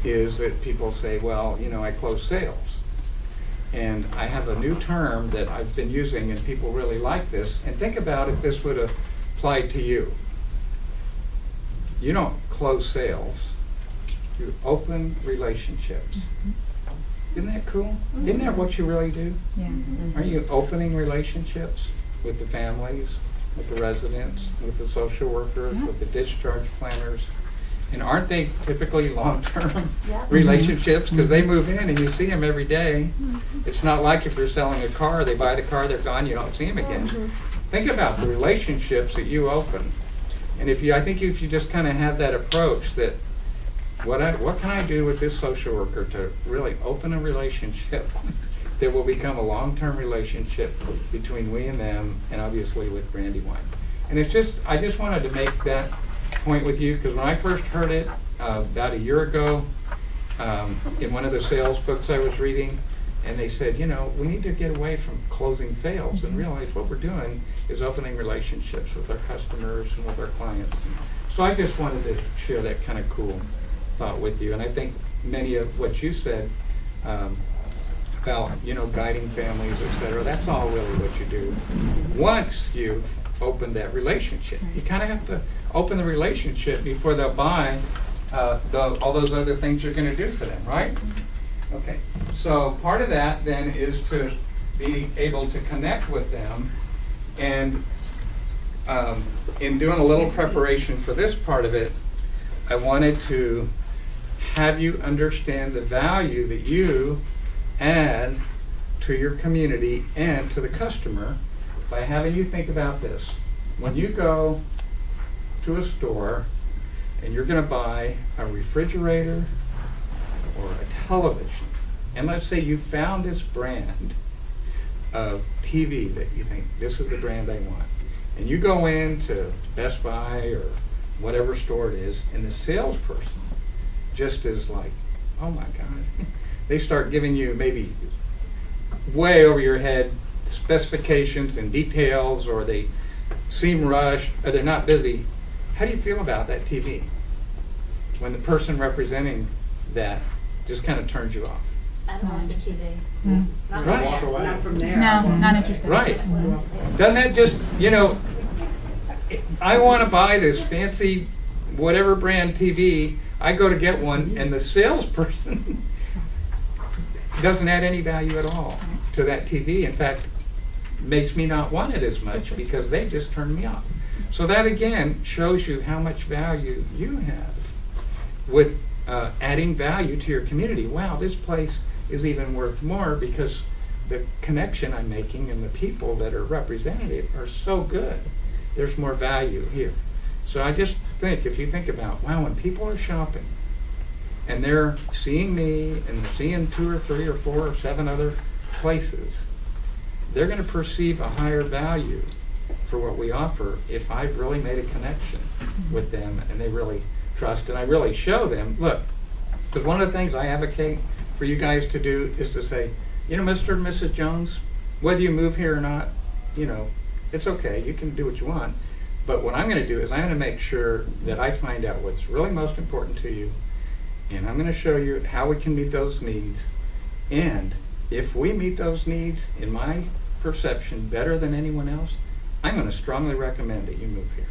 is that people say, well, you know, I close sales. And I have a new term that I've been using, and people really like this. And think about if this would apply to you. You don't close sales. You open relationships. Isn't that cool? Isn't that what you really do? Yeah. Are you opening relationships with the families, with the residents, with the social workers, with the discharge planners? And aren't they typically long-term relationships? Because they move in and you see them every day. It's not like if you're selling a car, they buy the car, they're gone, you don't see them again. Think about the relationships that you open. And I think if you just kind of have that approach that, what can I do with this social worker to really open a relationship that will become a long-term relationship between we and them, and obviously with Brandywine. And I just wanted to make that point with you, because when I first heard it about a year ago in one of the sales books I was reading, and they said, you know, we need to get away from closing sales and realize what we're doing is opening relationships with our customers and with our clients. So I just wanted to share that kind of cool thought with you. And I think many of what you said about, you know, guiding families, etc., that's all really what you do. Once you've opened that relationship, you kind of have to open the relationship before they'll buy all those other things you're going to do for them, right? Okay, so part of that then is to be able to connect with them, and in doing a little preparation for this part of it, I wanted to have you understand the value that you add to your community and to the customer by having you think about this. When you go to a store and you're going to buy a refrigerator or a television, and let's say you found this brand of TV that you think, this is the brand I want, and you go into Best Buy or whatever store it is, and the salesperson just is like, oh my God. They start giving you maybe way over your head specifications and details, or they seem rushed, or they're not busy. How do you feel about that TV when the person representing that just kind of turns you off? I don't want the TV. Not Right. walk away. Not from there. No, not interested. Right. Doesn't that just, you know, I want to buy this fancy whatever brand TV, I go to get one, and the salesperson doesn't add any value at all to that TV. In fact, makes me not want it as much because they just turned me off. So that again shows you how much value you have with adding value to your community. Wow, this place is even worth more because the connection I'm making and the people that are represented are so good. There's more value here. So I just think, if you think about, wow, when people are shopping and they're seeing me and they're seeing 2 or 3 or 4 or 7 other places, they're going to perceive a higher value for what we offer if I've really made a connection with them and they really trust, and I really show them, look, because one of the things I advocate for you guys to do is to say, you know, Mr. and Mrs. Jones, whether you move here or not, you know, it's okay, you can do what you want, but what I'm going to do is I'm going to make sure that I find out what's really most important to you, and I'm going to show you how we can meet those needs, and if we meet those needs, in my perception, better than anyone else, I'm going to strongly recommend that you move here.